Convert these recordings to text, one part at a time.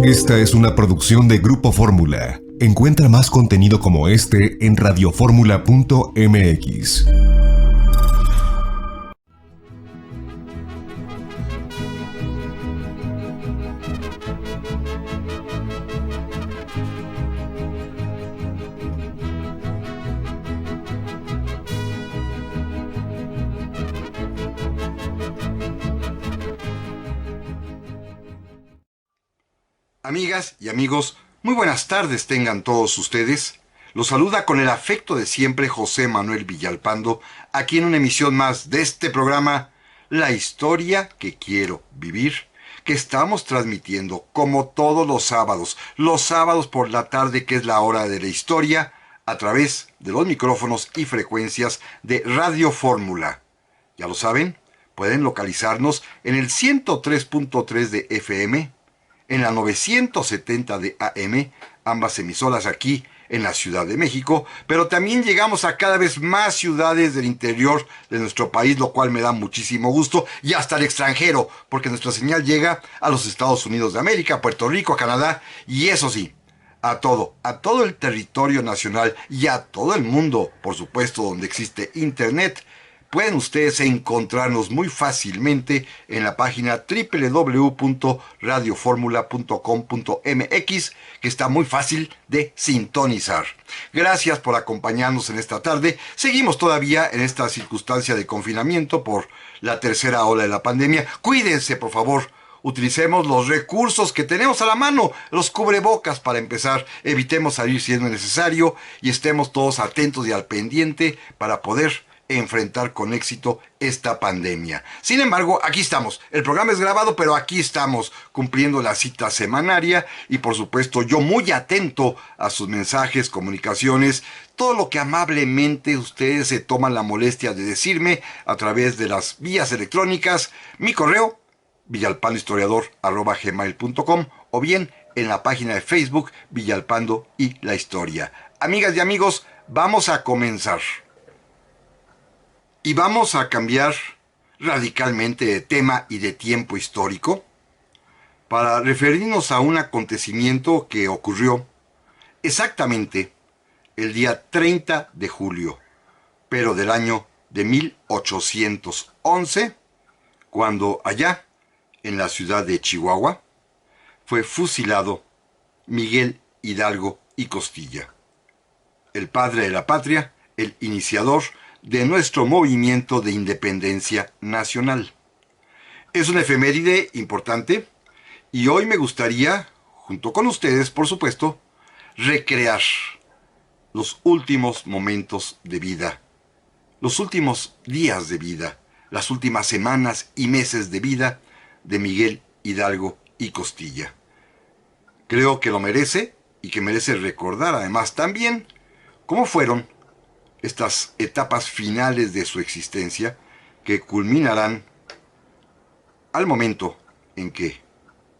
Esta es una producción de Grupo Fórmula. Encuentra más contenido como este en radioformula.mx. Amigas y amigos, muy buenas tardes tengan todos ustedes. Los saluda con el afecto de siempre José Manuel Villalpando, aquí en una emisión más de este programa, La Historia que Quiero Vivir, que estamos transmitiendo como todos los sábados por la tarde, que es la hora de la historia, a través de los micrófonos y frecuencias de Radio Fórmula. Ya lo saben, pueden localizarnos en el 103.3 de FM, en la 970 de AM, ambas emisoras aquí en la Ciudad de México, pero también llegamos a cada vez más ciudades del interior de nuestro país, lo cual me da muchísimo gusto, y hasta el extranjero, porque nuestra señal llega a los Estados Unidos de América, a Puerto Rico, a Canadá, y eso sí, a todo el territorio nacional y a todo el mundo, por supuesto, donde existe Internet. Pueden ustedes encontrarnos muy fácilmente en la página www.radioformula.com.mx, que está muy fácil de sintonizar. Gracias por acompañarnos en esta tarde. Seguimos todavía en esta circunstancia de confinamiento por la tercera ola de la pandemia. Cuídense, por favor. Utilicemos los recursos que tenemos a la mano, los cubrebocas para empezar, evitemos salir si es necesario y estemos todos atentos y al pendiente para poder enfrentar con éxito esta pandemia. Sin embargo, aquí estamos. El programa es grabado, pero aquí estamos cumpliendo la cita semanaria y por supuesto yo muy atento a sus mensajes, comunicaciones, todo lo que amablemente ustedes se toman la molestia de decirme a través de las vías electrónicas, mi correo villalpandohistoriador@gmail.com o bien en la página de Facebook Villalpando y la Historia. Amigas y amigos, vamos a comenzar. Y vamos a cambiar radicalmente de tema y de tiempo histórico para referirnos a un acontecimiento que ocurrió exactamente el día 30 de julio, pero del año de 1811, cuando allá, en la ciudad de Chihuahua, fue fusilado Miguel Hidalgo y Costilla, el padre de la patria, el iniciador de nuestro movimiento de independencia nacional. Es una efeméride importante y hoy me gustaría, junto con ustedes, por supuesto, recrear los últimos momentos de vida, los últimos días de vida, las últimas semanas y meses de vida de Miguel Hidalgo y Costilla. Creo que lo merece y que merece recordar además también cómo fueron estas etapas finales de su existencia que culminarán al momento en que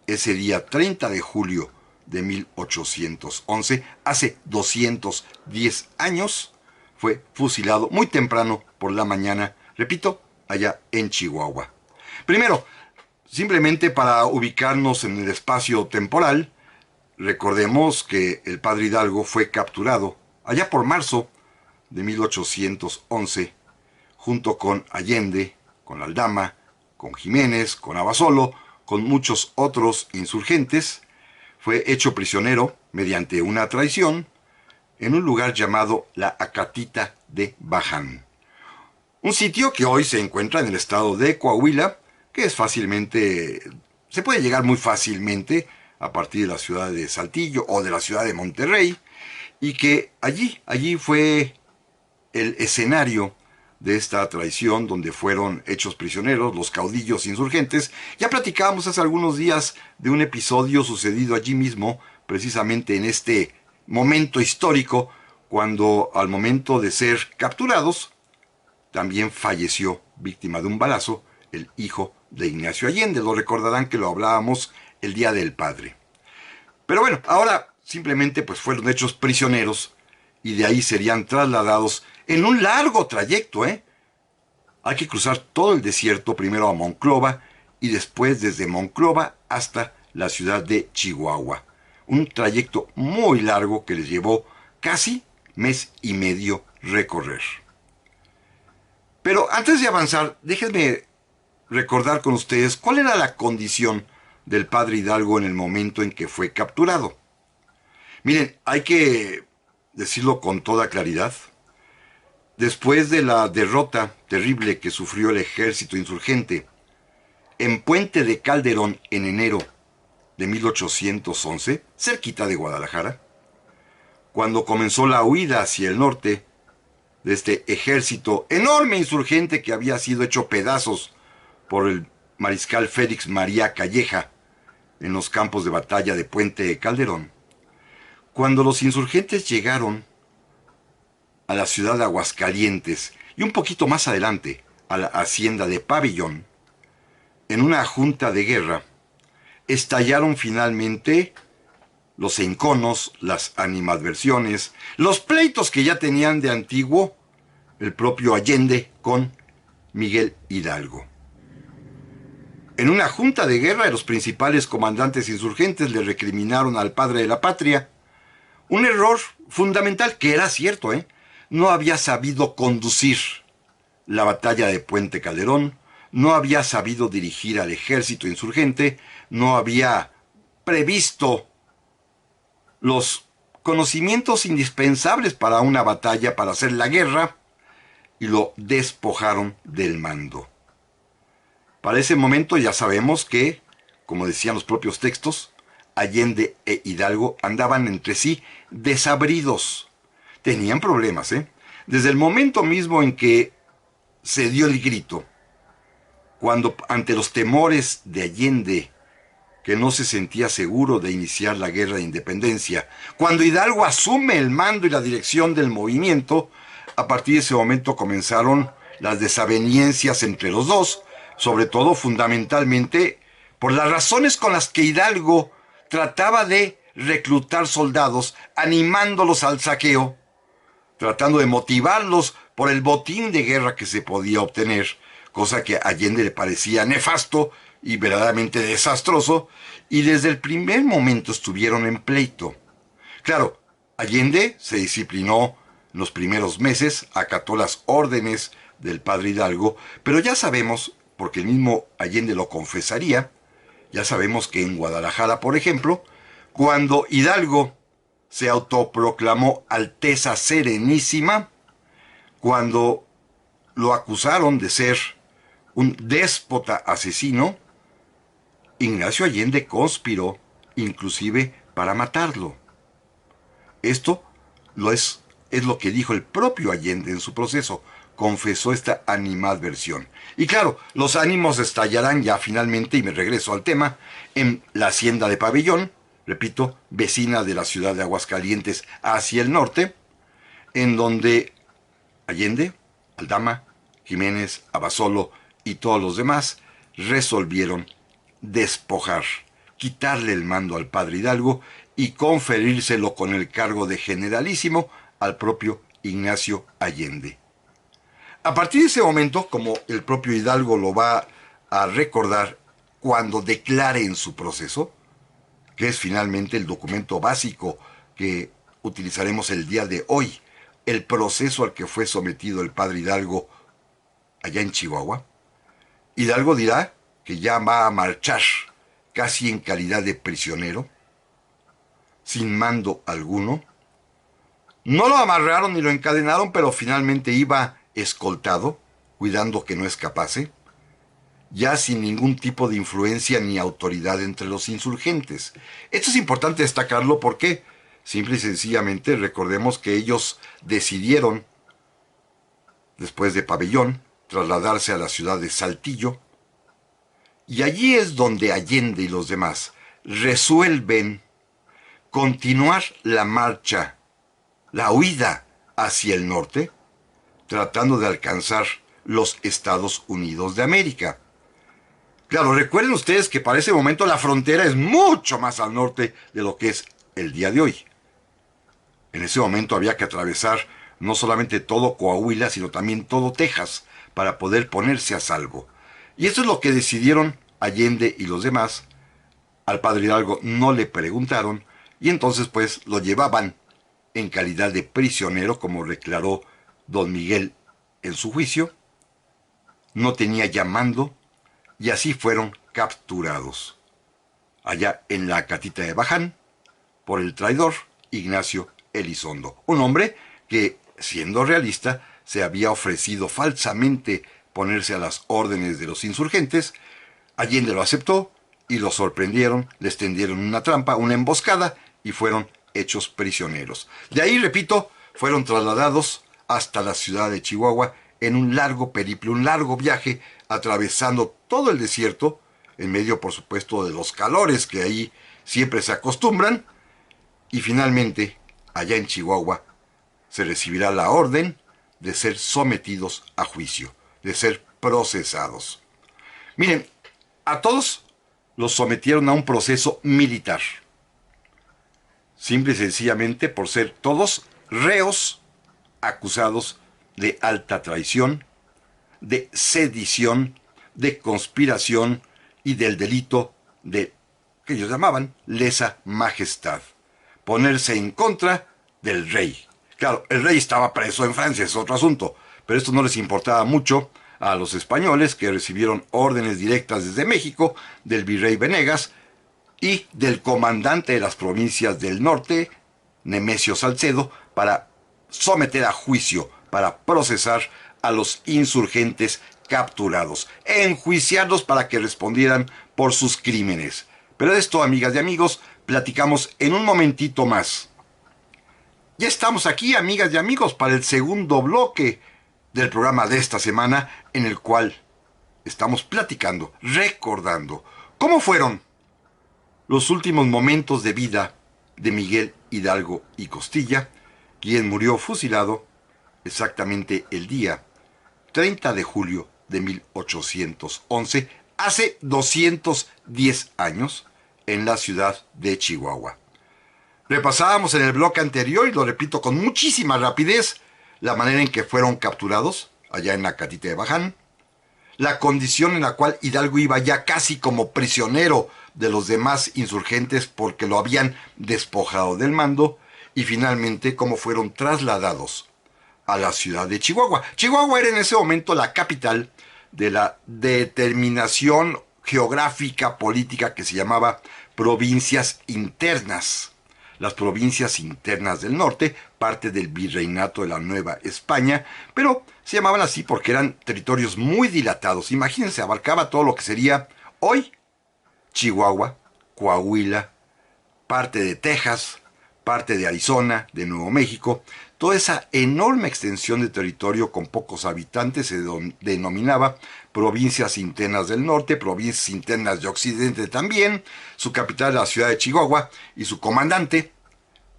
ese día 30 de julio de 1811, hace 210 años, fue fusilado muy temprano por la mañana, repito, allá en Chihuahua. Primero, simplemente para ubicarnos en el espacio temporal, recordemos que el padre Hidalgo fue capturado allá por marzo de 1811, junto con Allende, con Aldama, con Jiménez, con Abasolo, con muchos otros insurgentes. Fue hecho prisionero mediante una traición en un lugar llamado la Acatita de Baján, un sitio que hoy se encuentra en el estado de Coahuila, que es se puede llegar muy fácilmente a partir de la ciudad de Saltillo o de la ciudad de Monterrey, y que allí fue el escenario de esta traición donde fueron hechos prisioneros los caudillos insurgentes. Ya platicábamos hace algunos días de un episodio sucedido allí mismo, precisamente en este momento histórico, cuando al momento de ser capturados, también falleció víctima de un balazo el hijo de Ignacio Allende. Lo recordarán que lo hablábamos el Día del Padre. Pero bueno, ahora simplemente pues fueron hechos prisioneros y de ahí serían trasladados en un largo trayecto, Hay que cruzar todo el desierto, primero a Monclova y después desde Monclova hasta la ciudad de Chihuahua. Un trayecto muy largo que les llevó casi mes y medio recorrer. Pero antes de avanzar, déjenme recordar con ustedes cuál era la condición del padre Hidalgo en el momento en que fue capturado. Miren, hay que decirlo con toda claridad. Después de la derrota terrible que sufrió el ejército insurgente en Puente de Calderón en enero de 1811, cerquita de Guadalajara, cuando comenzó la huida hacia el norte de este ejército enorme insurgente que había sido hecho pedazos por el mariscal Félix María Calleja en los campos de batalla de Puente de Calderón. Cuando los insurgentes llegaron a la ciudad de Aguascalientes y un poquito más adelante a la hacienda de Pabellón, en una junta de guerra, estallaron finalmente los enconos, las animadversiones, los pleitos que ya tenían de antiguo el propio Allende con Miguel Hidalgo. En una junta de guerra, los principales comandantes insurgentes le recriminaron al padre de la patria un error fundamental, que era cierto, no había sabido conducir la batalla de Puente Calderón, no había sabido dirigir al ejército insurgente, no había previsto los conocimientos indispensables para una batalla, para hacer la guerra, y lo despojaron del mando. Para ese momento ya sabemos que, como decían los propios textos, Allende e Hidalgo andaban entre sí desabridos. Tenían problemas, Desde el momento mismo en que se dio el grito, cuando ante los temores de Allende, que no se sentía seguro de iniciar la guerra de independencia, cuando Hidalgo asume el mando y la dirección del movimiento, a partir de ese momento comenzaron las desavenencias entre los dos, sobre todo fundamentalmente por las razones con las que Hidalgo trataba de reclutar soldados, animándolos al saqueo, tratando de motivarlos por el botín de guerra que se podía obtener, cosa que a Allende le parecía nefasto y verdaderamente desastroso, y desde el primer momento estuvieron en pleito. Claro, Allende se disciplinó en los primeros meses, acató las órdenes del padre Hidalgo, pero ya sabemos, porque el mismo Allende lo confesaría, ya sabemos que en Guadalajara, por ejemplo, cuando Hidalgo se autoproclamó Alteza Serenísima, cuando lo acusaron de ser un déspota asesino, Ignacio Allende conspiró inclusive para matarlo. Esto es lo que dijo el propio Allende en su proceso. Confesó esta animadversión. Y claro, los ánimos estallarán ya finalmente, y me regreso al tema, en la hacienda de Pabellón, repito, vecina de la ciudad de Aguascalientes hacia el norte, en donde Allende, Aldama, Jiménez, Abasolo y todos los demás resolvieron despojar, quitarle el mando al padre Hidalgo y conferírselo con el cargo de generalísimo al propio Ignacio Allende. A partir de ese momento, como el propio Hidalgo lo va a recordar cuando declare en su proceso, que es finalmente el documento básico que utilizaremos el día de hoy, el proceso al que fue sometido el padre Hidalgo allá en Chihuahua, Hidalgo dirá que ya va a marchar casi en calidad de prisionero, sin mando alguno. No lo amarraron ni lo encadenaron, pero finalmente iba escoltado, cuidando que no escapase, ya sin ningún tipo de influencia ni autoridad entre los insurgentes. Esto es importante destacarlo porque, simple y sencillamente, recordemos que ellos decidieron, después de Pabellón, trasladarse a la ciudad de Saltillo, y allí es donde Allende y los demás resuelven continuar la marcha, la huida hacia el norte, tratando de alcanzar los Estados Unidos de América. Claro, recuerden ustedes que para ese momento la frontera es mucho más al norte de lo que es el día de hoy. En ese momento había que atravesar no solamente todo Coahuila, sino también todo Texas, para poder ponerse a salvo. Y eso es lo que decidieron Allende y los demás Al padre Hidalgo no le preguntaron y entonces pues lo llevaban en calidad de prisionero, como declaró don Miguel en su juicio. No tenía ya mando y así fueron capturados allá en la Catita de Baján por el traidor Ignacio Elizondo, un hombre que, siendo realista, se había ofrecido falsamente ponerse a las órdenes de los insurgentes. Allende lo aceptó y lo sorprendieron, les tendieron una trampa, una emboscada y fueron hechos prisioneros. De ahí, repito, fueron trasladados hasta la ciudad de Chihuahua en un largo periplo, un largo viaje, atravesando todo el desierto, en medio, por supuesto, de los calores que ahí siempre se acostumbran, y finalmente, allá en Chihuahua, se recibirá la orden de ser sometidos a juicio, de ser procesados. Miren, a todos los sometieron a un proceso militar, simple y sencillamente por ser todos reos acusados de alta traición, de sedición, de conspiración y del delito de, que ellos llamaban, lesa majestad, ponerse en contra del rey. Claro, el rey estaba preso en Francia, es otro asunto, pero esto no les importaba mucho a los españoles, que recibieron órdenes directas desde México del virrey Venegas y del comandante de las provincias del norte, Nemesio Salcedo, para someter a juicio, para procesar a los insurgentes capturados, enjuiciarlos para que respondieran por sus crímenes. Pero de esto, amigas y amigos, platicamos en un momentito más. Ya estamos aquí, amigas y amigos, para el segundo bloque del programa de esta semana, en el cual estamos platicando, recordando cómo fueron los últimos momentos de vida de Miguel Hidalgo y Costilla, quien murió fusilado exactamente el día 30 de julio de 1811, hace 210 años, en la ciudad de Chihuahua. Repasábamos en el bloque anterior, y lo repito con muchísima rapidez, la manera en que fueron capturados allá en la Catita de Baján, la condición en la cual Hidalgo iba ya casi como prisionero de los demás insurgentes porque lo habían despojado del mando, y finalmente cómo fueron trasladados a la ciudad de Chihuahua. Chihuahua era en ese momento la capital de la determinación geográfica política que se llamaba provincias internas. Las provincias internas del norte, parte del virreinato de la Nueva España, pero se llamaban así porque eran territorios muy dilatados. Imagínense, abarcaba todo lo que sería hoy Chihuahua, Coahuila, parte de Texas, parte de Arizona, de Nuevo México. Toda esa enorme extensión de territorio con pocos habitantes se denominaba provincias internas del norte, provincias internas de occidente también. Su capital era la ciudad de Chihuahua y su comandante,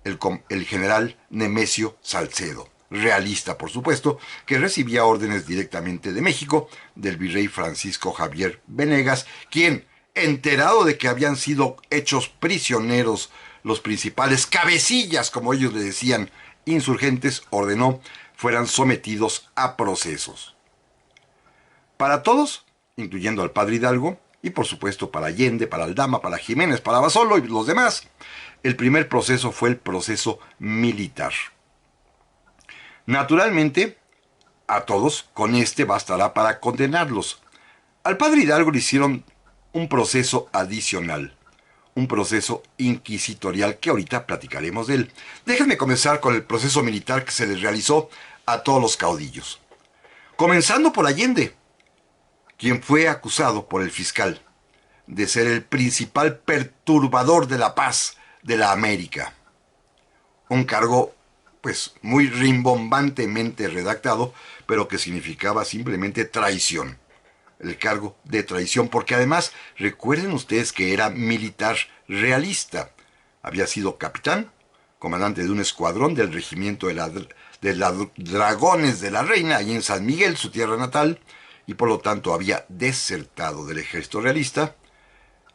el general Nemesio Salcedo, realista por supuesto, que recibía órdenes directamente de México, del virrey Francisco Javier Venegas, quien, enterado de que habían sido hechos prisioneros los principales cabecillas, como ellos le decían, insurgentes, ordenó fueran sometidos a procesos. Para todos, incluyendo al padre Hidalgo, y por supuesto para Allende, para Aldama, para Jiménez, para Basolo y los demás, el primer proceso fue el proceso militar. Naturalmente, a todos con este bastará para condenarlos. Al padre Hidalgo le hicieron un proceso adicional, un proceso inquisitorial que ahorita platicaremos de él. Déjenme comenzar con el proceso militar que se les realizó a todos los caudillos. Comenzando por Allende, quien fue acusado por el fiscal de ser el principal perturbador de la paz de la América. Un cargo, pues, muy rimbombantemente redactado, pero que significaba simplemente traición. El cargo de traición, porque además, recuerden ustedes que era militar realista. Había sido capitán, comandante de un escuadrón del regimiento de los Dragones de la Reina, allí en San Miguel, su tierra natal, y por lo tanto había desertado del ejército realista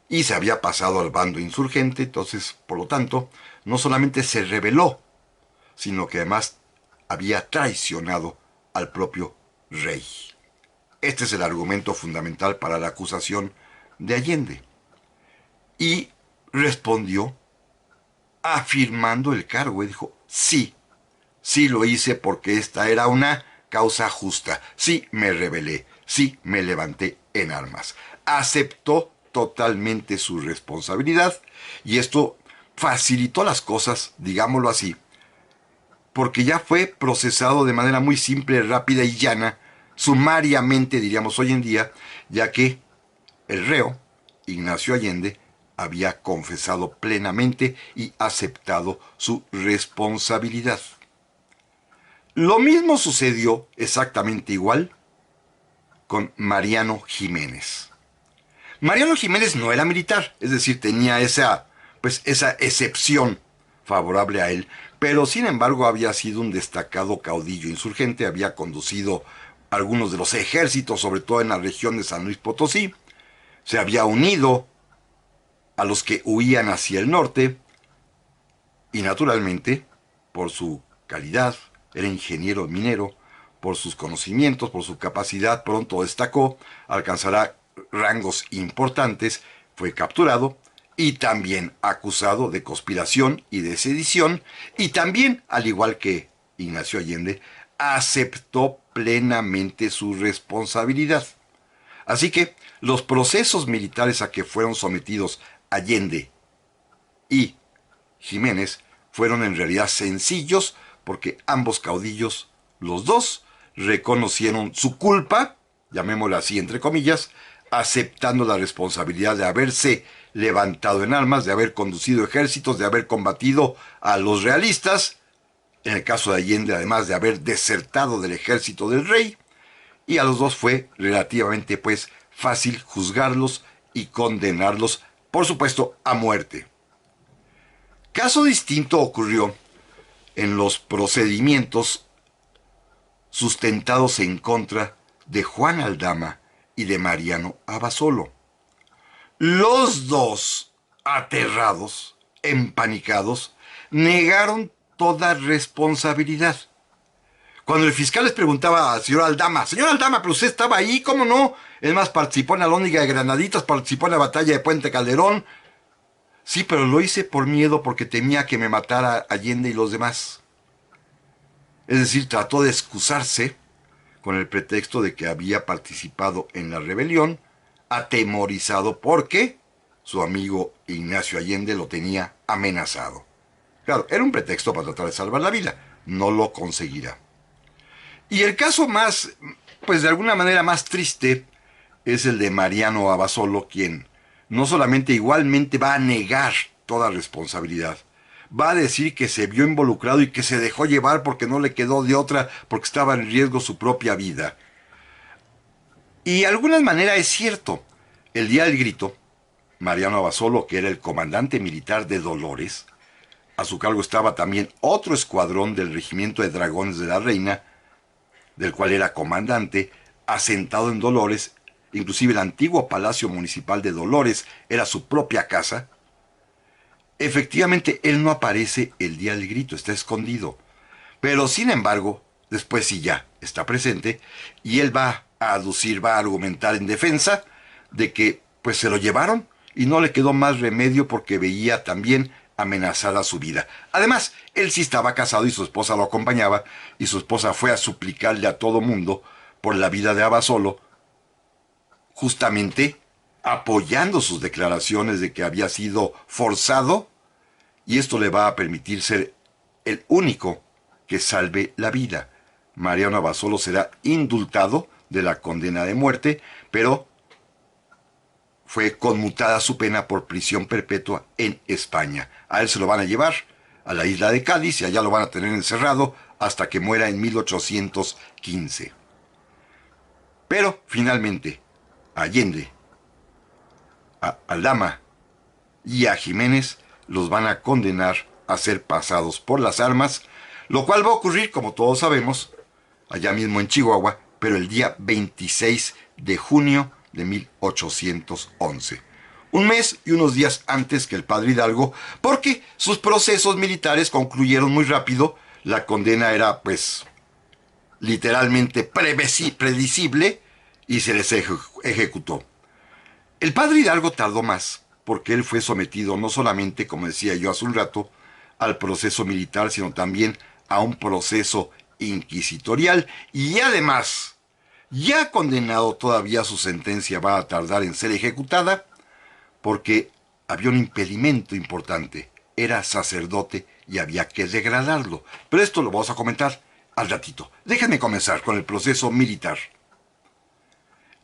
y se había pasado al bando insurgente. Entonces, por lo tanto, no solamente se rebeló, sino que además había traicionado al propio rey. Este es el argumento fundamental para la acusación de Allende. Y respondió afirmando el cargo y dijo, sí, sí lo hice porque esta era una causa justa, sí me rebelé, sí me levanté en armas. Aceptó totalmente su responsabilidad y esto facilitó las cosas, digámoslo así, porque ya fue procesado de manera muy simple, rápida y llana, sumariamente diríamos hoy en día, ya que el reo, Ignacio Allende, había confesado plenamente y aceptado su responsabilidad. Lo mismo sucedió exactamente igual con Mariano Jiménez. Mariano Jiménez no era militar, es decir, tenía esa excepción favorable a él, pero sin embargo había sido un destacado caudillo insurgente, había conducido algunos de los ejércitos, sobre todo en la región de San Luis Potosí, se había unido a los que huían hacia el norte y naturalmente, por su calidad, era ingeniero minero, por sus conocimientos, por su capacidad, pronto destacó, alcanzará rangos importantes, fue capturado y también acusado de conspiración y de sedición, y también, al igual que Ignacio Allende, aceptó plenamente su responsabilidad. Así que los procesos militares a que fueron sometidos Allende y Jiménez fueron en realidad sencillos porque ambos caudillos, los dos, reconocieron su culpa, llamémosla así entre comillas, aceptando la responsabilidad de haberse levantado en armas, de haber conducido ejércitos, de haber combatido a los realistas, en el caso de Allende además de haber desertado del ejército del rey, y a los dos fue relativamente pues fácil juzgarlos y condenarlos, por supuesto, a muerte. Caso distinto ocurrió en los procedimientos sustentados en contra de Juan Aldama y de Mariano Abasolo. Los dos, aterrados, empanicados, negaron toda responsabilidad. Cuando el fiscal les preguntaba al señor Aldama, pero usted estaba ahí, ¿cómo no? Es más, participó en la Alhóndiga de Granaditas, participó en la batalla de Puente Calderón. Sí, pero lo hice por miedo porque temía que me matara Allende y los demás. Es decir, trató de excusarse con el pretexto de que había participado en la rebelión, atemorizado porque su amigo Ignacio Allende lo tenía amenazado. Claro, era un pretexto para tratar de salvar la vida. No lo conseguirá. Y el caso más, pues de alguna manera más triste, es el de Mariano Abasolo, quien no solamente igualmente va a negar toda responsabilidad, va a decir que se vio involucrado y que se dejó llevar porque no le quedó de otra, porque estaba en riesgo su propia vida. Y de alguna manera es cierto. El día del grito, Mariano Abasolo, que era el comandante militar de Dolores, a su cargo estaba también otro escuadrón del Regimiento de Dragones de la Reina, del cual era comandante, asentado en Dolores, inclusive el antiguo Palacio Municipal de Dolores era su propia casa. Efectivamente, él no aparece el día del grito, está escondido. Pero sin embargo, después sí ya está presente y él va a aducir, va a argumentar en defensa de que pues se lo llevaron y no le quedó más remedio porque veía también amenazada su vida. Además, él sí estaba casado y su esposa lo acompañaba y su esposa fue a suplicarle a todo mundo por la vida de Abasolo, justamente apoyando sus declaraciones de que había sido forzado y esto le va a permitir ser el único que salve la vida. Mariano Abasolo será indultado de la condena de muerte, pero fue conmutada su pena por prisión perpetua en España. A él se lo van a llevar a la isla de Cádiz y allá lo van a tener encerrado hasta que muera en 1815. Pero finalmente, a Allende, a Aldama y a Jiménez los van a condenar a ser pasados por las armas, lo cual va a ocurrir, como todos sabemos, allá mismo en Chihuahua, pero el día 26 de junio de 1811. Un mes y unos días antes que el padre Hidalgo, porque sus procesos militares concluyeron muy rápido, la condena era, pues, literalmente predecible y se les ejecutó. El padre Hidalgo tardó más, porque él fue sometido no solamente, como decía yo hace un rato, al proceso militar, sino también a un proceso inquisitorial. Y además, ya condenado, todavía su sentencia va a tardar en ser ejecutada, porque había un impedimento importante. Era sacerdote y había que degradarlo. Pero esto lo vamos a comentar al ratito. Déjenme comenzar con el proceso militar.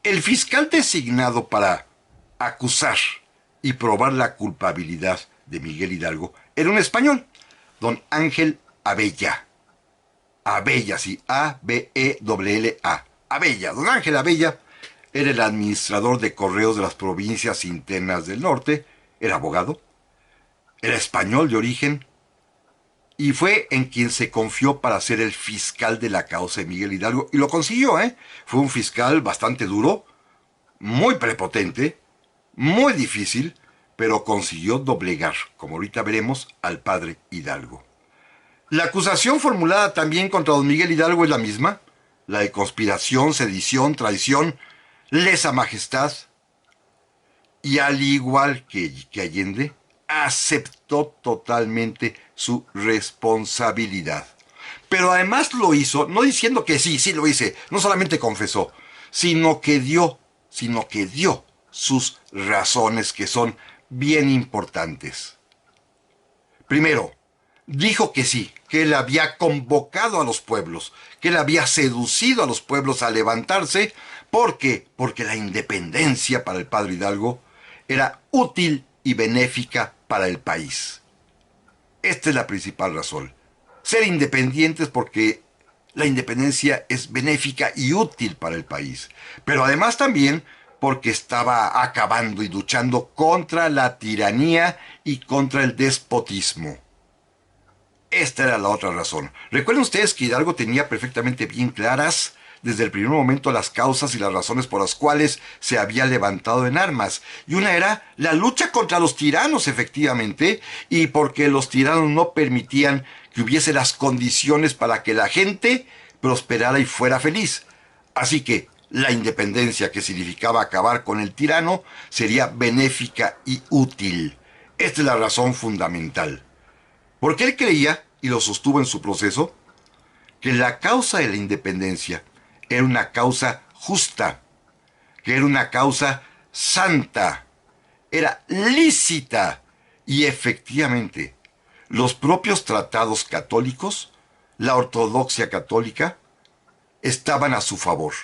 El fiscal designado para acusar y probar la culpabilidad de Miguel Hidalgo era un español, don Ángel Abella. Abella, sí, A-B-E-L-L-A. Abella, don Ángel Abella era el administrador de correos de las provincias internas del norte, era abogado, era español de origen, y fue en quien se confió para ser el fiscal de la causa de Miguel Hidalgo, y lo consiguió, ¿eh? Fue un fiscal bastante duro, muy prepotente, muy difícil, pero consiguió doblegar, como ahorita veremos, al padre Hidalgo. La acusación formulada también contra don Miguel Hidalgo es la misma, la de conspiración, sedición, lesa majestad, y al igual que Allende, aceptó totalmente su responsabilidad. Pero además lo hizo, no diciendo que sí, sí lo hice, no solamente confesó, sino que dio sus razones, que son bien importantes. Primero, dijo que sí, que él había convocado a los pueblos, que él había seducido a los pueblos a levantarse. ¿Por qué? Porque la independencia para el padre Hidalgo era útil y benéfica para el país. Esta es la principal razón. Ser independientes porque la independencia es benéfica y útil para el país. Pero además también porque estaba acabando y luchando contra la tiranía y contra el despotismo. Esta era la otra razón. Recuerden ustedes que Hidalgo tenía perfectamente bien claras desde el primer momento las causas y las razones por las cuales se había levantado en armas. Y una era la lucha contra los tiranos, efectivamente, y porque los tiranos no permitían que hubiese las condiciones para que la gente prosperara y fuera feliz. Así que la independencia, que significaba acabar con el tirano, sería benéfica y útil. Esta es la razón fundamental. Porque él creía, y lo sostuvo en su proceso, que la causa de la independencia era una causa justa, que era una causa santa, era lícita, y efectivamente los propios tratados católicos, la ortodoxia católica, estaban a su favor,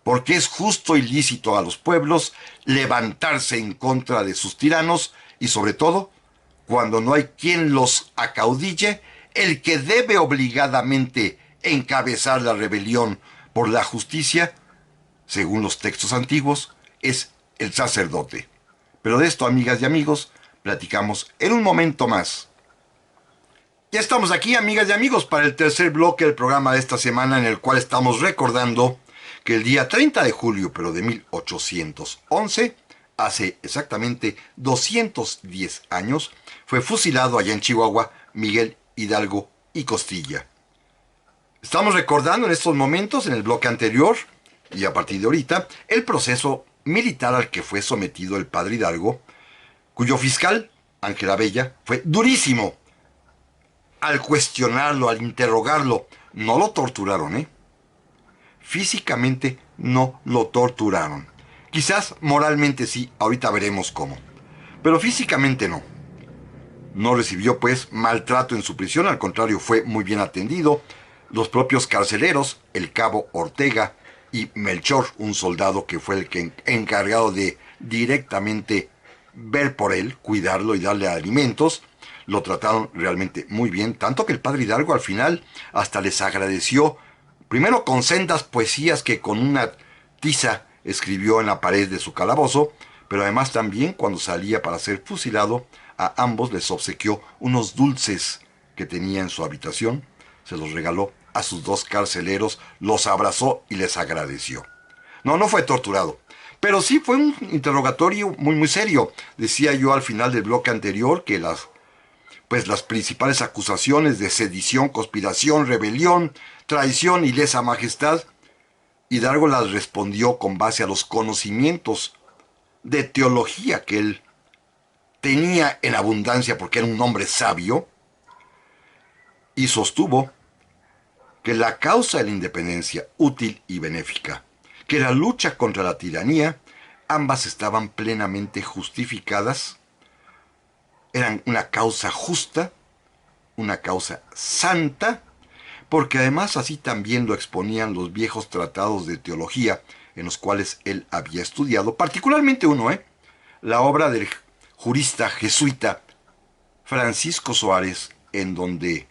porque es justo y lícito a los pueblos levantarse en contra de sus tiranos, y sobre todo, cuando no hay quien los acaudille, el que debe obligadamente encabezar la rebelión por la justicia, según los textos antiguos, es el sacerdote. Pero de esto, amigas y amigos, platicamos en un momento más. Ya estamos aquí, amigas y amigos, para el tercer bloque del programa de esta semana, en el cual estamos recordando que el día 30 de julio, pero de 1811, hace exactamente 210 años, fue fusilado allá en Chihuahua Miguel Hidalgo y Costilla. Estamos recordando en estos momentos, en el bloque anterior, y a partir de ahorita, el proceso militar al que fue sometido el padre Hidalgo, cuyo fiscal, Ángel Abella, fue durísimo. Al cuestionarlo, al interrogarlo, no lo torturaron, ¿eh? Físicamente no lo torturaron. Quizás moralmente sí, ahorita veremos cómo. Pero físicamente no. No recibió, pues, maltrato en su prisión, al contrario, fue muy bien atendido. Los propios carceleros, el cabo Ortega y Melchor, un soldado que fue el que encargado de directamente ver por él, cuidarlo y darle alimentos, lo trataron realmente muy bien, tanto que el padre Hidalgo al final hasta les agradeció, primero con sendas poesías que con una tiza escribió en la pared de su calabozo, pero además también cuando salía para ser fusilado, a ambos les obsequió unos dulces que tenía en su habitación, se los regaló a sus dos carceleros, los abrazó y les agradeció. No fue torturado, pero sí fue un interrogatorio muy serio. Decía yo al final del bloque anterior que las principales acusaciones de sedición, conspiración, rebelión, traición y lesa majestad, Hidalgo las respondió con base a los conocimientos de teología que él tenía en abundancia porque era un hombre sabio, y sostuvo que la causa de la independencia, útil y benéfica, que la lucha contra la tiranía, ambas estaban plenamente justificadas, eran una causa justa, una causa santa, porque además así también lo exponían los viejos tratados de teología en los cuales él había estudiado, particularmente uno, la obra del jurista jesuita Francisco Suárez, en donde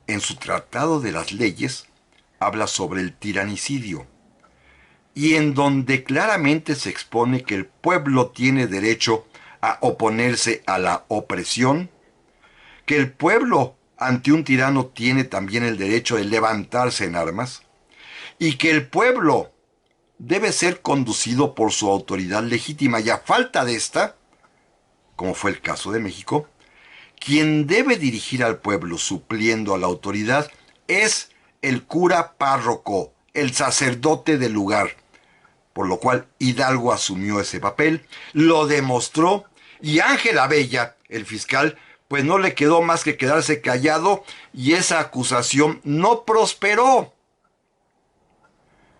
en su tratado de las leyes habla sobre el tiranicidio y en donde claramente se expone que el pueblo tiene derecho a oponerse a la opresión, que el pueblo ante un tirano tiene también el derecho de levantarse en armas y que el pueblo debe ser conducido por su autoridad legítima y a falta de esta, como fue el caso de México, quien debe dirigir al pueblo supliendo a la autoridad es el cura párroco, el sacerdote del lugar, por lo cual Hidalgo asumió ese papel, lo demostró y Ángel Abella, el fiscal, pues no le quedó más que quedarse callado y esa acusación no prosperó.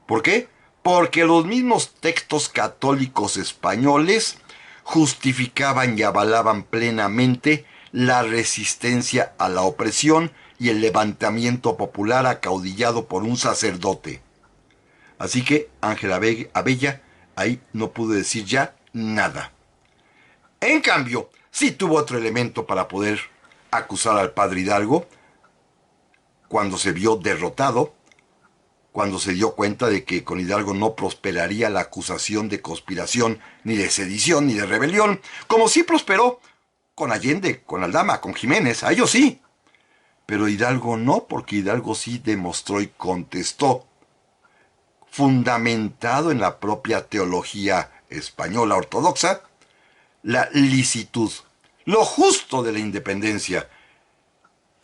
¿Por qué? Porque los mismos textos católicos españoles justificaban y avalaban plenamente la resistencia a la opresión y el levantamiento popular acaudillado por un sacerdote. Así que Ángel Abella ahí no pudo decir ya nada. En cambio, sí tuvo otro elemento para poder acusar al padre Hidalgo cuando se vio derrotado, cuando se dio cuenta de que con Hidalgo no prosperaría la acusación de conspiración, ni de sedición, ni de rebelión, como sí prosperó con Allende, con Aldama, con Jiménez, a ellos sí. Pero Hidalgo no, porque Hidalgo sí demostró y contestó, fundamentado en la propia teología española ortodoxa, la licitud, lo justo de la independencia,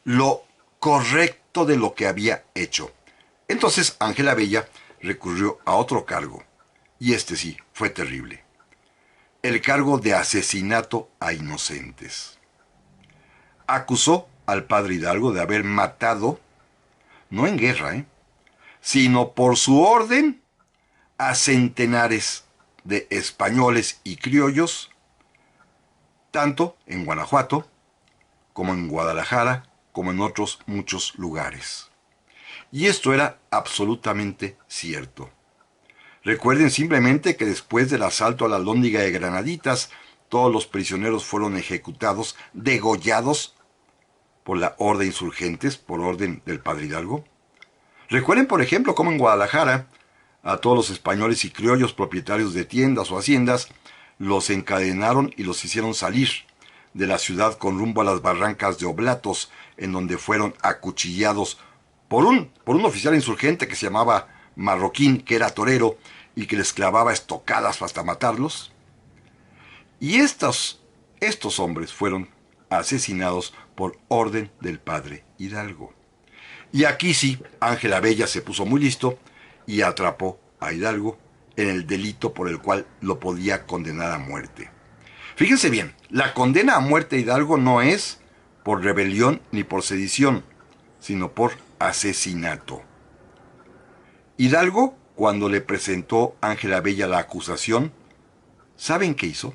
lo correcto de lo que había hecho. Entonces Ángel Abella recurrió a otro cargo, y este sí, fue terrible. El cargo de asesinato a inocentes. Acusó al padre Hidalgo de haber matado, no en guerra, sino por su orden, a centenares de españoles y criollos, tanto en Guanajuato, como en Guadalajara, como en otros muchos lugares. Y esto era absolutamente cierto. Recuerden simplemente que después del asalto a la Alhóndiga de Granaditas, todos los prisioneros fueron ejecutados, degollados por la horda de insurgentes, por orden del padre Hidalgo. Recuerden, por ejemplo, cómo en Guadalajara a todos los españoles y criollos propietarios de tiendas o haciendas los encadenaron y los hicieron salir de la ciudad con rumbo a las barrancas de Oblatos, en donde fueron acuchillados por un oficial insurgente que se llamaba Marroquín, que era torero y que les clavaba estocadas hasta matarlos. Y estos hombres fueron asesinados por orden del padre Hidalgo. Y aquí sí, Ángel Abella se puso muy listo y atrapó a Hidalgo en el delito por el cual lo podía condenar a muerte. Fíjense bien, la condena a muerte a Hidalgo no es por rebelión ni por sedición, sino por asesinato. Hidalgo, cuando le presentó Ángel Abella la acusación, ¿saben qué hizo?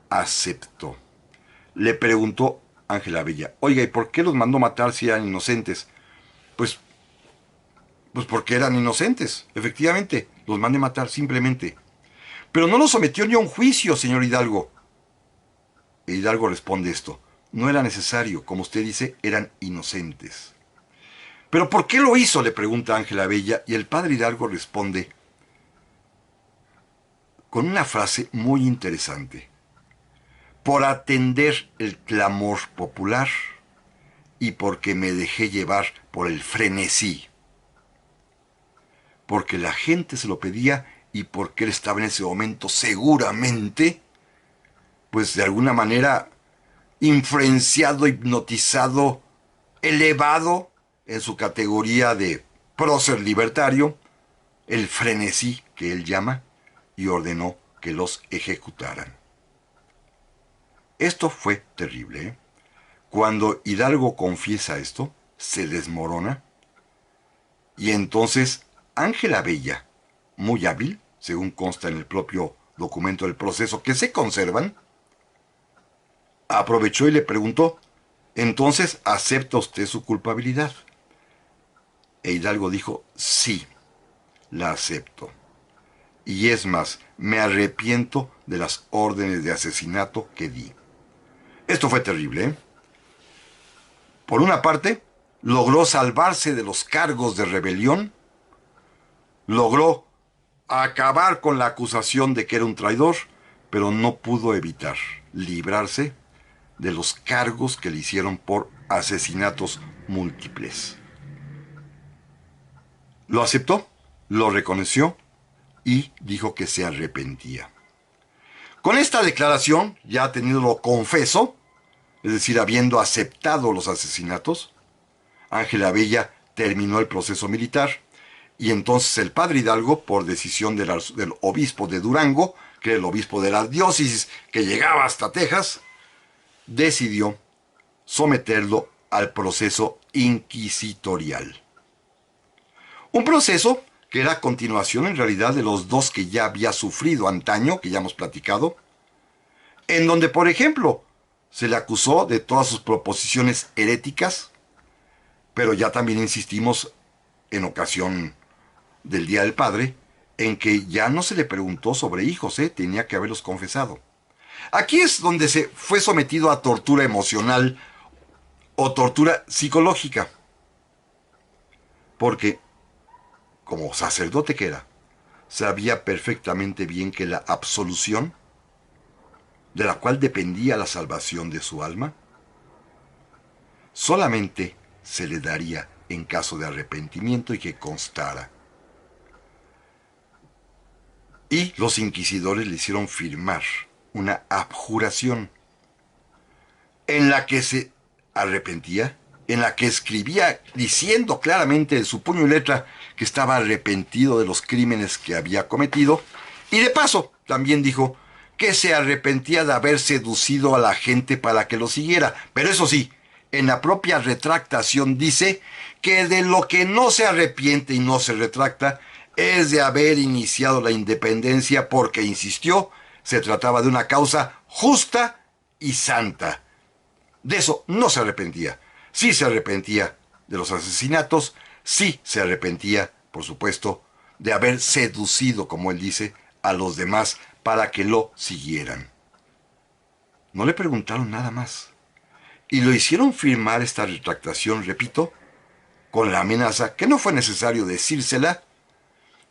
Aceptó. Le preguntó Ángel Abella, oiga, ¿y por qué los mandó matar si eran inocentes? Pues porque eran inocentes, efectivamente, los mandé matar simplemente. Pero no los sometió ni a un juicio, señor Hidalgo. E Hidalgo responde esto, no era necesario, como usted dice, eran inocentes. ¿Pero por qué lo hizo?, le pregunta Ángel Abella, y el padre Hidalgo responde con una frase muy interesante. Por atender el clamor popular y porque me dejé llevar por el frenesí. Porque la gente se lo pedía y porque él estaba en ese momento seguramente, pues de alguna manera, influenciado, hipnotizado, elevado en su categoría de prócer libertario, el frenesí que él llama, y ordenó que los ejecutaran. Esto fue terrible, ¿eh? Cuando Hidalgo confiesa esto, se desmorona y entonces Ángela Bella, muy hábil, según consta en el propio documento del proceso que se conservan, aprovechó y le preguntó, entonces, ¿acepta usted su culpabilidad? E Hidalgo dijo, sí, la acepto. Y es más, me arrepiento de las órdenes de asesinato que di. Esto fue terrible, ¿eh? Por una parte, logró salvarse de los cargos de rebelión, logró acabar con la acusación de que era un traidor, pero no pudo evitar librarse de los cargos que le hicieron por asesinatos múltiples. Lo aceptó, lo reconoció y dijo que se arrepentía. Con esta declaración, ya teniéndolo confeso, es decir, habiendo aceptado los asesinatos, Ángela Bella terminó el proceso militar y entonces el padre Hidalgo, por decisión del obispo de Durango, que era el obispo de la diócesis que llegaba hasta Texas, decidió someterlo al proceso inquisitorial. Un proceso que era continuación en realidad de los dos que ya había sufrido antaño, que ya hemos platicado, en donde, por ejemplo, se le acusó de todas sus proposiciones heréticas, pero ya también insistimos en ocasión del Día del Padre, en que ya no se le preguntó sobre hijos, tenía que haberlos confesado. Aquí es donde se fue sometido a tortura emocional o tortura psicológica, porque, como sacerdote que era, sabía perfectamente bien que la absolución, de la cual dependía la salvación de su alma, solamente se le daría en caso de arrepentimiento y que constara. Y los inquisidores le hicieron firmar una abjuración en la que se arrepentía, en la que escribía diciendo claramente en su puño y letra que estaba arrepentido de los crímenes que había cometido, y de paso también dijo que se arrepentía de haber seducido a la gente para que lo siguiera. Pero eso sí, en la propia retractación dice que de lo que no se arrepiente y no se retracta es de haber iniciado la independencia porque, insistió, se trataba de una causa justa y santa. De eso no se arrepentía. Sí se arrepentía de los asesinatos, sí se arrepentía, por supuesto, de haber seducido, como él dice, a los demás para que lo siguieran. No le preguntaron nada más. Y lo hicieron firmar esta retractación, repito, con la amenaza, que no fue necesario decírsela,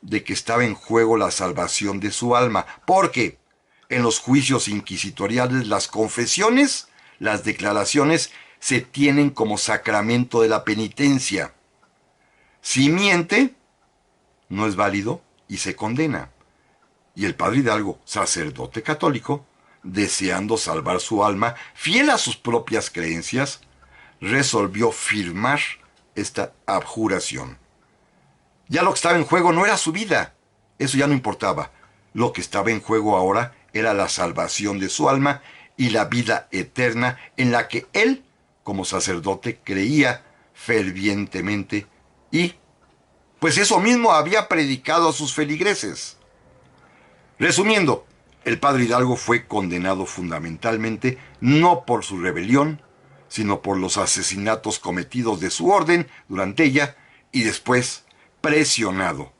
de que estaba en juego la salvación de su alma, porque en los juicios inquisitoriales las confesiones, las declaraciones, se tienen como sacramento de la penitencia. Si miente, no es válido y se condena. Y el padre Hidalgo, sacerdote católico, deseando salvar su alma, fiel a sus propias creencias, resolvió firmar esta abjuración. Ya lo que estaba en juego no era su vida, eso ya no importaba. Lo que estaba en juego ahora era la salvación de su alma y la vida eterna en la que él, como sacerdote, creía fervientemente y, pues eso mismo había predicado a sus feligreses. Resumiendo, el padre Hidalgo fue condenado fundamentalmente no por su rebelión, sino por los asesinatos cometidos de su orden durante ella y después presionado,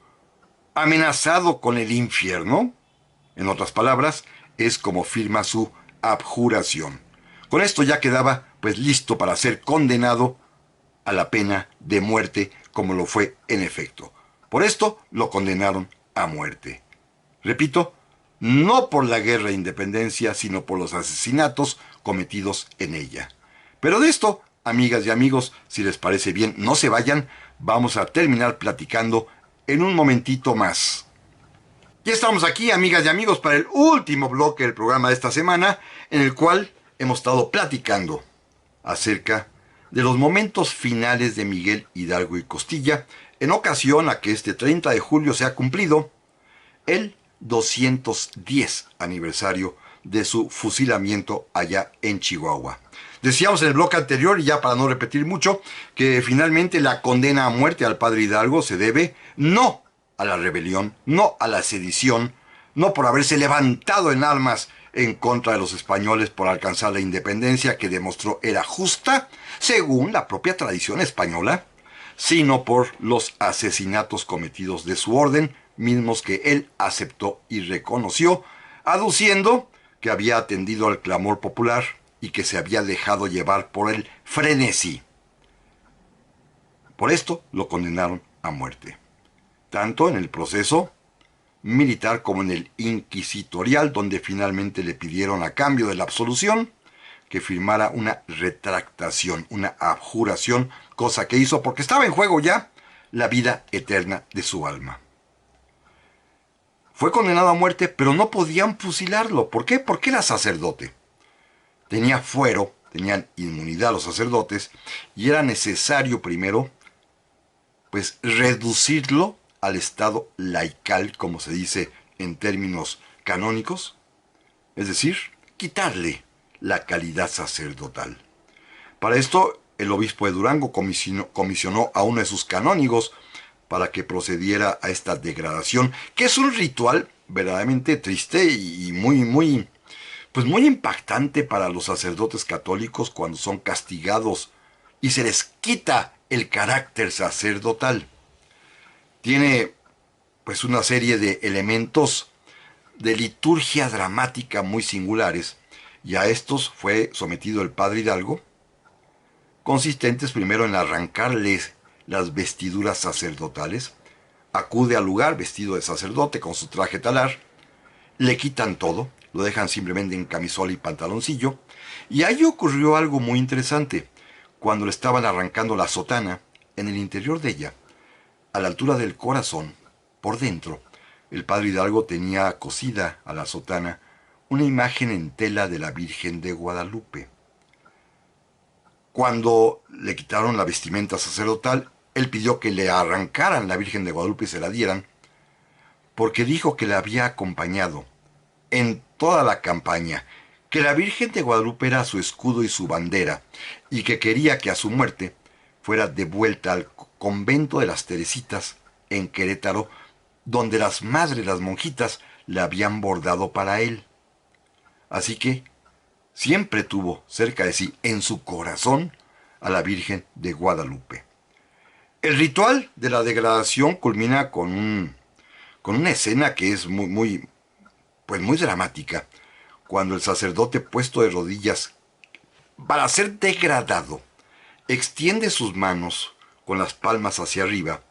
amenazado con el infierno. En otras palabras, es como firma su abjuración. Con esto ya quedaba pues listo para ser condenado a la pena de muerte, como lo fue en efecto. Por esto lo condenaron a muerte. Repito, no por la guerra de independencia, sino por los asesinatos cometidos en ella. Pero de esto, amigas y amigos, si les parece bien, no se vayan, vamos a terminar platicando en un momentito más. Ya estamos aquí, amigas y amigos, para el último bloque del programa de esta semana, en el cual hemos estado platicando acerca de los momentos finales de Miguel Hidalgo y Costilla, en ocasión a que este 30 de julio se ha cumplido el 210 aniversario de su fusilamiento allá en Chihuahua. Decíamos en el bloque anterior, y ya para no repetir mucho, que finalmente la condena a muerte al padre Hidalgo se debe no a la rebelión, no a la sedición, no por haberse levantado en armas en contra de los españoles por alcanzar la independencia que demostró era justa, según la propia tradición española, sino por los asesinatos cometidos de su orden, mismos que él aceptó y reconoció, aduciendo que había atendido al clamor popular y que se había dejado llevar por el frenesí. Por esto lo condenaron a muerte, tanto en el proceso militar como en el inquisitorial, donde finalmente le pidieron a cambio de la absolución que firmara una retractación, una abjuración, cosa que hizo porque estaba en juego ya la vida eterna de su alma. Fue condenado a muerte, pero no podían fusilarlo. ¿Por qué? Porque era sacerdote. Tenía fuero, tenían inmunidad los sacerdotes, y era necesario primero, pues, reducirlo al estado laical, como se dice en términos canónicos, es decir, quitarle la calidad sacerdotal. Para esto, el obispo de Durango comisionó a uno de sus canónigos para que procediera a esta degradación, que es un ritual verdaderamente triste y muy impactante para los sacerdotes católicos cuando son castigados y se les quita el carácter sacerdotal. Tiene pues una serie de elementos de liturgia dramática muy singulares, y a estos fue sometido el padre Hidalgo, consistentes primero en arrancarles las vestiduras sacerdotales. Acude al lugar vestido de sacerdote con su traje talar, le quitan todo, lo dejan simplemente en camisola y pantaloncillo, y ahí ocurrió algo muy interesante. Cuando le estaban arrancando la sotana, en el interior de ella, a la altura del corazón, por dentro, el padre Hidalgo tenía cosida a la sotana una imagen en tela de la Virgen de Guadalupe. Cuando le quitaron la vestimenta sacerdotal, él pidió que le arrancaran la Virgen de Guadalupe y se la dieran, porque dijo que la había acompañado en toda la campaña, que la Virgen de Guadalupe era su escudo y su bandera, y que quería que a su muerte fuera devuelta al convento de las Teresitas en Querétaro, donde las madres, las monjitas, la habían bordado para él. Así que siempre tuvo cerca de sí, en su corazón, a la Virgen de Guadalupe. El ritual de la degradación culmina con una escena que es muy dramática, cuando el sacerdote, puesto de rodillas para ser degradado, extiende sus manos con las palmas hacia arriba,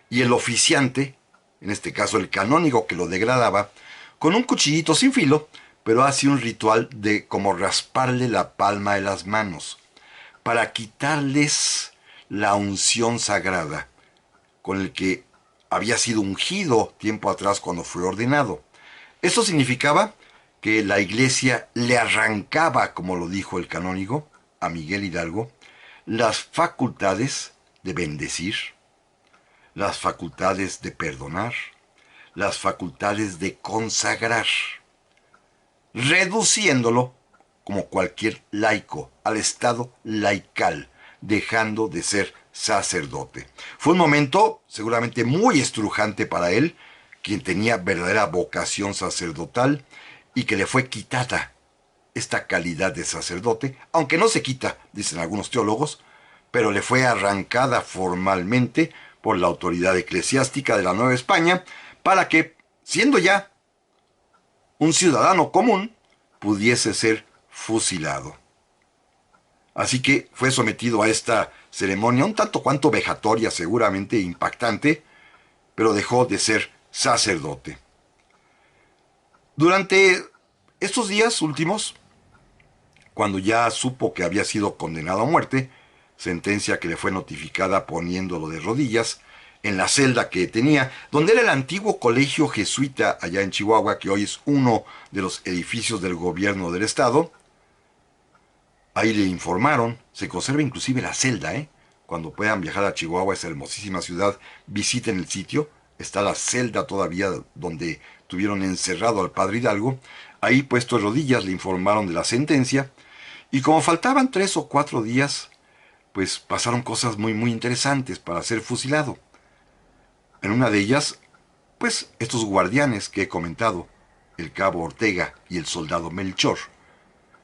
y el oficiante, en este caso el canónigo que lo degradaba, con un cuchillito sin filo, pero hace un ritual de como rasparle la palma de las manos, para quitarles la unción sagrada con el que había sido ungido tiempo atrás cuando fue ordenado. Esto significaba que la iglesia le arrancaba, como lo dijo el canónigo, a Miguel Hidalgo, las facultades de bendecir, las facultades de perdonar, las facultades de consagrar, reduciéndolo, como cualquier laico, al estado laical, dejando de ser sacerdote. Fue un momento seguramente muy estrujante para él, quien tenía verdadera vocación sacerdotal, y que le fue quitada esta calidad de sacerdote, aunque no se quita, dicen algunos teólogos, pero le fue arrancada formalmente por la autoridad eclesiástica de la Nueva España, para que, siendo ya un ciudadano común, pudiese ser fusilado. Así que fue sometido a esta ceremonia, un tanto cuanto vejatoria, seguramente impactante, pero dejó de ser sacerdote. Durante estos días últimos, cuando ya supo que había sido condenado a muerte, sentencia que le fue notificada poniéndolo de rodillas, en la celda que tenía, donde era el antiguo colegio jesuita allá en Chihuahua, que hoy es uno de los edificios del gobierno del estado. Ahí le informaron, se conserva inclusive la celda, Cuando puedan viajar a Chihuahua, esa hermosísima ciudad, visiten el sitio, está la celda todavía donde tuvieron encerrado al padre Hidalgo. Ahí, puesto de rodillas, le informaron de la sentencia, y como faltaban 3 o 4 días, pues pasaron cosas muy muy interesantes para ser fusilado. En una de ellas, pues estos guardianes que he comentado, el cabo Ortega y el soldado Melchor,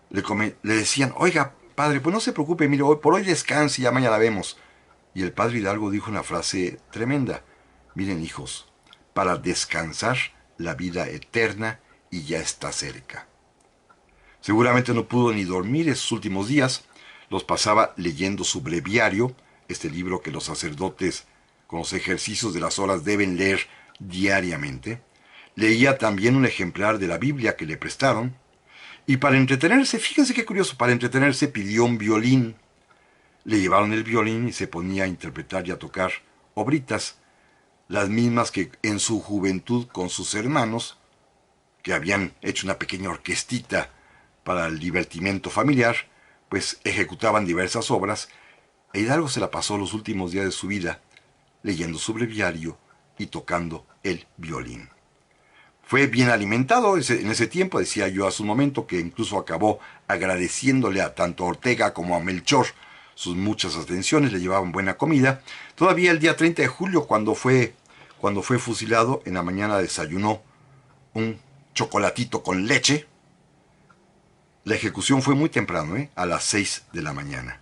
le decían: oiga, padre, pues no se preocupe, mire, por hoy descanse y ya mañana vemos. Y el padre Hidalgo dijo una frase tremenda: miren, hijos, para descansar la vida eterna y ya está cerca. Seguramente no pudo ni dormir esos últimos días, los pasaba leyendo su breviario, este libro que los sacerdotes con los ejercicios de las horas deben leer diariamente. Leía también un ejemplar de la Biblia que le prestaron, y para entretenerse, fíjense qué curioso, para entretenerse pidió un violín. Le llevaron el violín y se ponía a interpretar y a tocar obritas, las mismas que en su juventud con sus hermanos, que habían hecho una pequeña orquestita para el divertimento familiar, pues ejecutaban diversas obras, e Hidalgo se la pasó los últimos días de su vida leyendo su breviario y tocando el violín. Fue bien alimentado en ese tiempo, decía yo hace un momento, que incluso acabó agradeciéndole a tanto a Ortega como a Melchor sus muchas atenciones, le llevaban buena comida. Todavía el día 30 de julio, cuando fue fusilado, en la mañana desayunó un chocolatito con leche. La ejecución fue muy temprano, a las 6 de la mañana.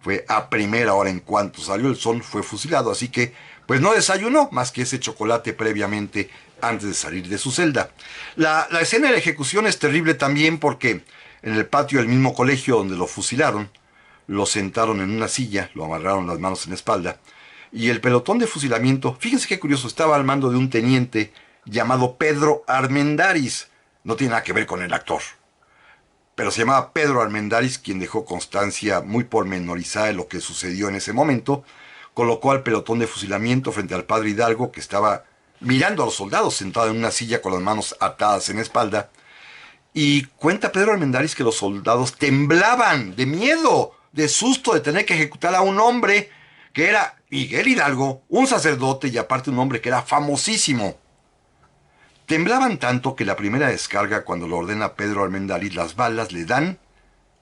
Fue a primera hora, en cuanto salió el sol, fue fusilado, así que pues no desayunó más que ese chocolate previamente antes de salir de su celda. La escena de la ejecución es terrible también porque en el patio del mismo colegio donde lo fusilaron, lo sentaron en una silla, lo amarraron las manos en la espalda, y el pelotón de fusilamiento, fíjense qué curioso, estaba al mando de un teniente llamado Pedro Armendáriz. No tiene nada que ver con el actor, pero se llamaba Pedro Armendáriz, quien dejó constancia muy pormenorizada de lo que sucedió en ese momento. Colocó al pelotón de fusilamiento frente al padre Hidalgo, que estaba mirando a los soldados sentado en una silla con las manos atadas en la espalda. Y cuenta Pedro Armendáriz que los soldados temblaban de miedo, de susto de tener que ejecutar a un hombre que era Miguel Hidalgo, un sacerdote y aparte un hombre que era famosísimo. Temblaban tanto que la primera descarga, cuando lo ordena Pedro Armendáriz, las balas le dan,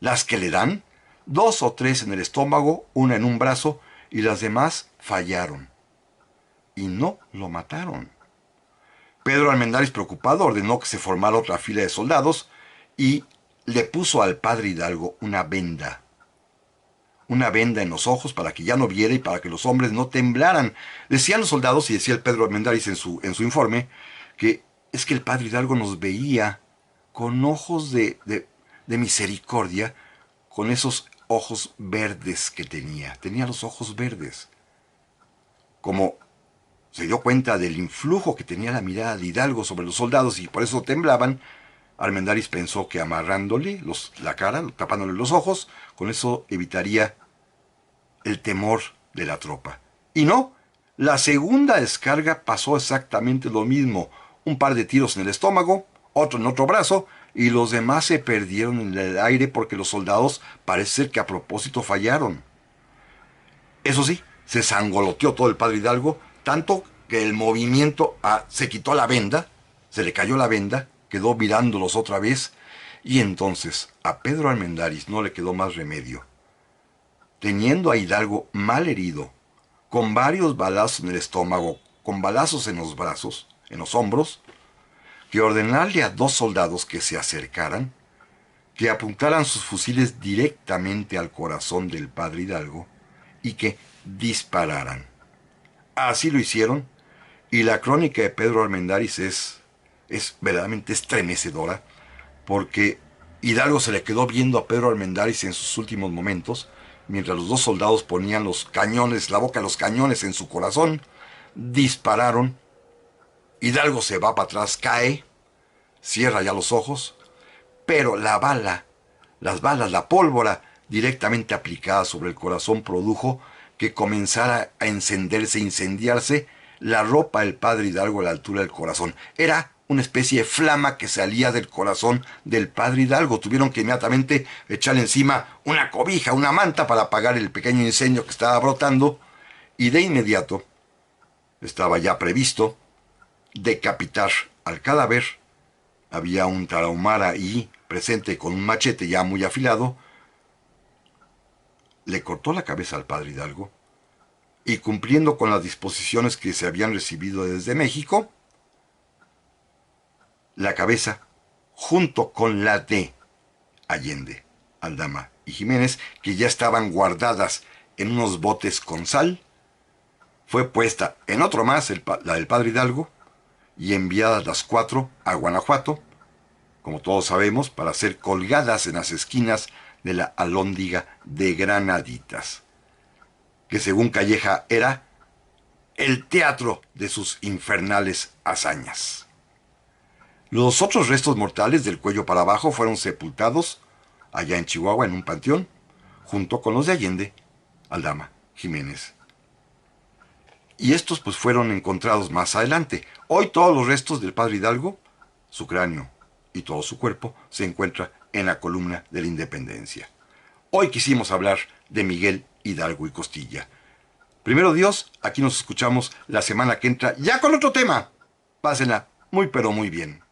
las que le dan, 2 o 3 en el estómago, una en un brazo, y las demás fallaron. Y no lo mataron. Pedro Armendáriz, preocupado, ordenó que se formara otra fila de soldados y le puso al padre Hidalgo una venda en los ojos para que ya no viera y para que los hombres no temblaran. Decían los soldados, y decía el Pedro Armendáriz en su informe, que es que el padre Hidalgo nos veía con ojos de misericordia, con esos ojos verdes que tenía. Tenía los ojos verdes. Como se dio cuenta del influjo que tenía la mirada de Hidalgo sobre los soldados y por eso temblaban, Armendáriz pensó que amarrándole la cara, tapándole los ojos, con eso evitaría el temor de la tropa. Y no, la segunda descarga pasó exactamente lo mismo. Un par de tiros en el estómago, otro en otro brazo, y los demás se perdieron en el aire porque los soldados parece ser que a propósito fallaron. Eso sí, se sangoloteó todo el padre Hidalgo, tanto que el movimiento se quitó la venda, se le cayó la venda, quedó mirándolos otra vez, y entonces a Pedro Armendáriz no le quedó más remedio. Teniendo a Hidalgo mal herido, con varios balazos en el estómago, con balazos en los brazos, en los hombros, que ordenarle a 2 soldados que se acercaran, que apuntaran sus fusiles directamente al corazón del padre Hidalgo y que dispararan. Así lo hicieron, y la crónica de Pedro Armendáriz es verdaderamente estremecedora, porque Hidalgo se le quedó viendo a Pedro Armendáriz en sus últimos momentos, mientras los 2 soldados ponían la boca de los cañones en su corazón, dispararon. Hidalgo se va para atrás, cae, cierra ya los ojos, pero las balas, la pólvora directamente aplicada sobre el corazón produjo que comenzara a encenderse, incendiarse la ropa del padre Hidalgo a la altura del corazón. Era una especie de flama que salía del corazón del padre Hidalgo. Tuvieron que inmediatamente echarle encima una cobija, una manta para apagar el pequeño incendio que estaba brotando, y de inmediato estaba ya previsto decapitar al cadáver había un tarahumara ahí presente con un machete ya muy afilado, le cortó la cabeza al padre Hidalgo y, cumpliendo con las disposiciones que se habían recibido desde México, la cabeza, junto con la de Allende, Aldama y Jiménez, que ya estaban guardadas en unos botes con sal, fue puesta en otro más, la del padre Hidalgo, y enviadas las 4 a Guanajuato, como todos sabemos, para ser colgadas en las esquinas de la Alhóndiga de Granaditas, que según Calleja era el teatro de sus infernales hazañas. Los otros restos mortales del cuello para abajo fueron sepultados allá en Chihuahua en un panteón, junto con los de Allende, Aldama, Jiménez. Y estos pues fueron encontrados más adelante. Hoy todos los restos del padre Hidalgo, su cráneo y todo su cuerpo, se encuentra en la columna de la Independencia. Hoy quisimos hablar de Miguel Hidalgo y Costilla. Primero Dios, aquí nos escuchamos la semana que entra, ya con otro tema. Pásenla muy pero muy bien.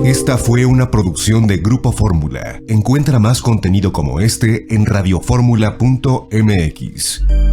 Esta fue una producción de Grupo Fórmula. Encuentra más contenido como este en radioformula.mx.